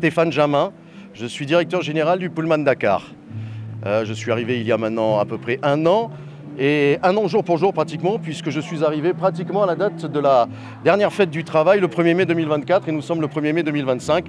Stéphane Jamin, je suis directeur général du Pullman Dakar. Je suis arrivé il y a maintenant à peu près un an, et un an jour pour jour pratiquement, puisque je suis arrivé pratiquement à la date de la dernière fête du travail, le 1er mai 2024, et nous sommes le 1er mai 2025.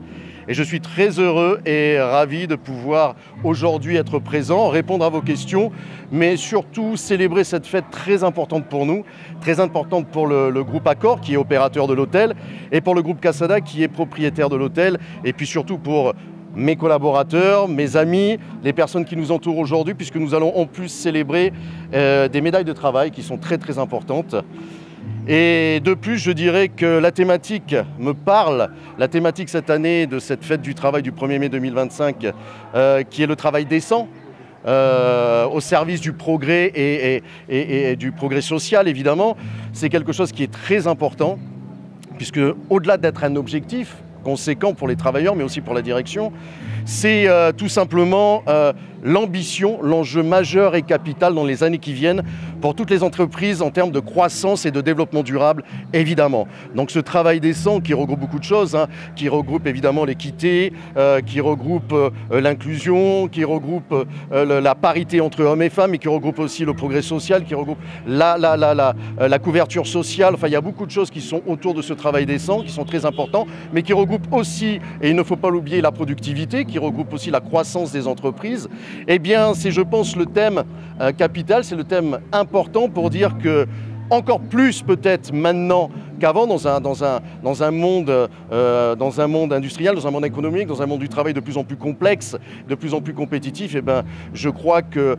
Et je suis très heureux et ravi de pouvoir aujourd'hui être présent, répondre à vos questions, mais surtout célébrer cette fête très importante pour nous, très importante pour le groupe Accor qui est opérateur de l'hôtel, et pour le groupe Casada qui est propriétaire de l'hôtel, et puis surtout pour mes collaborateurs, mes amis, les personnes qui nous entourent aujourd'hui, puisque nous allons en plus célébrer des médailles de travail qui sont très très importantes. Et de plus, je dirais que la thématique me parle, la thématique cette année de cette fête du travail du 1er mai 2025, qui est le travail décent, au service du progrès et du progrès social évidemment. C'est quelque chose qui est très important, puisque au-delà d'être un objectif conséquent pour les travailleurs, mais aussi pour la direction, c'est tout simplement l'ambition, l'enjeu majeur et capital dans les années qui viennent pour toutes les entreprises en termes de croissance et de développement durable, évidemment. Donc ce travail décent qui regroupe beaucoup de choses, qui regroupe évidemment l'équité, qui regroupe l'inclusion, qui regroupe la parité entre hommes et femmes, et qui regroupe aussi le progrès social, qui regroupe la couverture sociale. Enfin, il y a beaucoup de choses qui sont autour de ce travail décent, qui sont très importants, mais qui regroupent aussi, et il ne faut pas l'oublier, la productivité, qui regroupe aussi la croissance des entreprises. Eh bien, c'est, je pense, le thème capital, c'est le thème important pour dire que, encore plus peut-être maintenant qu'avant, dans un monde industriel, dans un monde économique, dans un monde du travail de plus en plus complexe, de plus en plus compétitif, eh bien, je crois que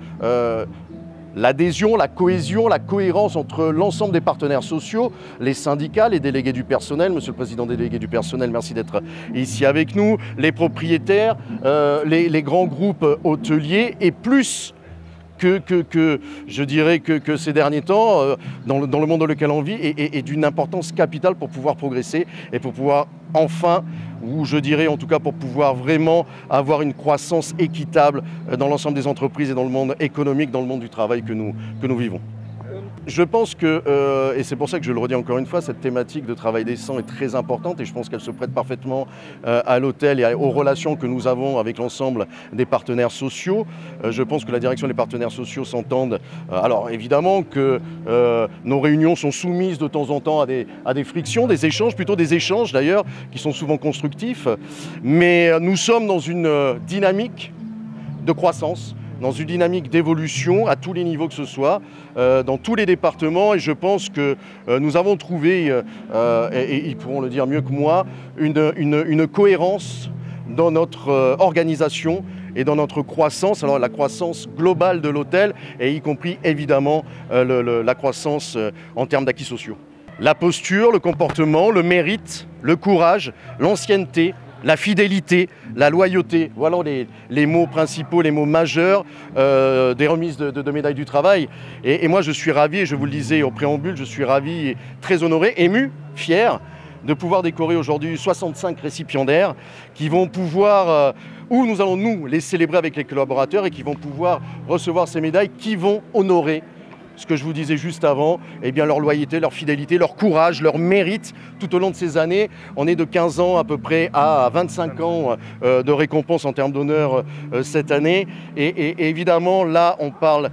l'adhésion, la cohésion, la cohérence entre l'ensemble des partenaires sociaux, les syndicats, les délégués du personnel, monsieur le président des délégués du personnel, merci d'être ici avec nous, les propriétaires, les grands groupes hôteliers, et plus que je dirais que ces derniers temps, dans le monde dans lequel on vit, est d'une importance capitale pour pouvoir progresser et pour pouvoir enfin, ou je dirais en tout cas pour pouvoir vraiment avoir une croissance équitable dans l'ensemble des entreprises et dans le monde économique, dans le monde du travail que nous vivons. Je pense que, et c'est pour ça que je le redis encore une fois, cette thématique de travail décent est très importante, et je pense qu'elle se prête parfaitement à l'hôtel et aux relations que nous avons avec l'ensemble des partenaires sociaux. Je pense que la direction des partenaires sociaux s'entendent. Alors évidemment que nos réunions sont soumises de temps en temps à des frictions, des échanges, plutôt des échanges d'ailleurs, qui sont souvent constructifs, mais nous sommes dans une dynamique de croissance, dans une dynamique d'évolution à tous les niveaux que ce soit, dans tous les départements, et je pense que nous avons trouvé, et ils pourront le dire mieux que moi, une cohérence dans notre organisation et dans notre croissance, alors la croissance globale de l'hôtel, et y compris évidemment la croissance en termes d'acquis sociaux. La posture, le comportement, le mérite, le courage, l'ancienneté, la fidélité, la loyauté, voilà les mots principaux, les mots majeurs des remises de médailles du travail. Et moi je suis ravi, et je vous le disais au préambule, je suis ravi et très honoré, ému, fier de pouvoir décorer aujourd'hui 65 récipiendaires qui vont pouvoir, où nous allons nous les célébrer avec les collaborateurs, et qui vont pouvoir recevoir ces médailles qui vont honorer ce que je vous disais juste avant, eh bien leur loyauté, leur fidélité, leur courage, leur mérite tout au long de ces années. On est de 15 ans à peu près à 25 ans de récompense en termes d'honneur cette année. Et évidemment, là, on parle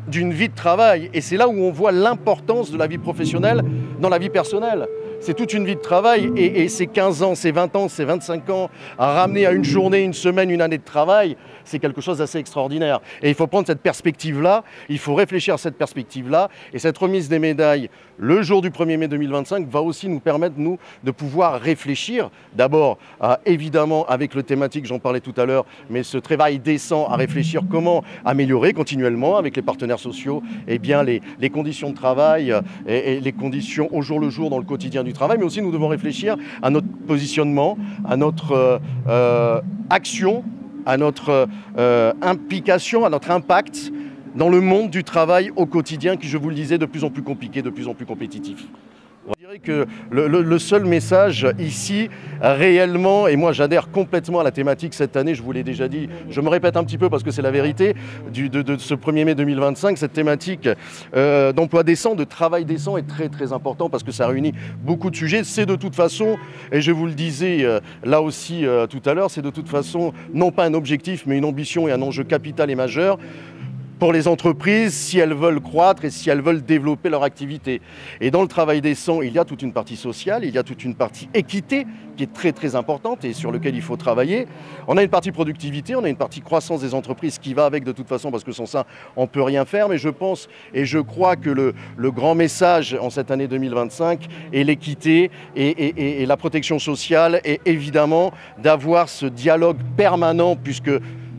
d'une vie de travail. Et c'est là où on voit l'importance de la vie professionnelle dans la vie personnelle. C'est toute une vie de travail, et ces 15 ans, ces 20 ans, ces 25 ans à ramener à une journée, une semaine, une année de travail, c'est quelque chose d'assez extraordinaire. Et il faut prendre cette perspective-là, il faut réfléchir à cette perspective-là, et cette remise des médailles le jour du 1er mai 2025 va aussi nous permettre, nous, de pouvoir réfléchir, d'abord, évidemment, avec le thématique, j'en parlais tout à l'heure, mais ce travail décent, à réfléchir comment améliorer continuellement avec les partenaires sociaux, eh bien, les conditions de travail et les conditions au jour le jour dans le quotidien du travail, mais aussi nous devons réfléchir à notre positionnement, à notre action, à notre implication, à notre impact dans le monde du travail au quotidien qui, je vous le disais, est de plus en plus compliqué, de plus en plus compétitif. On dirait dirais que le seul message ici, réellement, et moi j'adhère complètement à la thématique cette année, je vous l'ai déjà dit, je me répète un petit peu parce que c'est la vérité, de ce 1er mai 2025, cette thématique d'emploi décent, de travail décent est très très important parce que ça réunit beaucoup de sujets. C'est de toute façon, et je vous le disais là aussi tout à l'heure, c'est de toute façon non pas un objectif mais une ambition et un enjeu capital et majeur pour les entreprises si elles veulent croître et si elles veulent développer leur activité. Et dans le travail décent, il y a toute une partie sociale, il y a toute une partie équité qui est très très importante et sur laquelle il faut travailler. On a une partie productivité, on a une partie croissance des entreprises qui va avec de toute façon parce que sans ça, on ne peut rien faire. Mais je pense et je crois que le grand message en cette année 2025 est l'équité et la protection sociale et évidemment d'avoir ce dialogue permanent puisque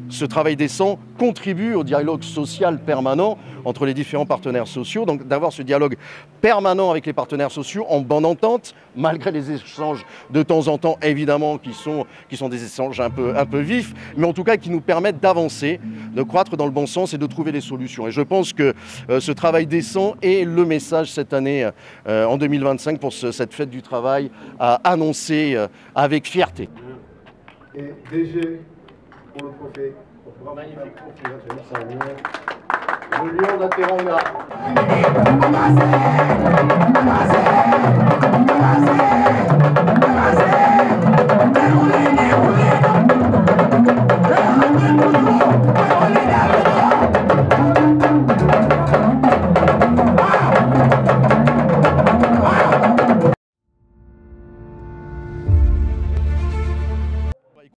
ce travail décent contribue au dialogue social permanent entre les différents partenaires sociaux, donc d'avoir ce dialogue permanent avec les partenaires sociaux en bonne entente, malgré les échanges de temps en temps, évidemment, qui sont des échanges un peu vifs, mais en tout cas qui nous permettent d'avancer, de croître dans le bon sens et de trouver des solutions. Et je pense que ce travail décent est le message cette année, en 2025, pour cette fête du travail, à annoncer avec fierté. Et DG, pour le trophée. Magnifique trophée. Le lion d'Ateranga. Amassé, amassé, amassé.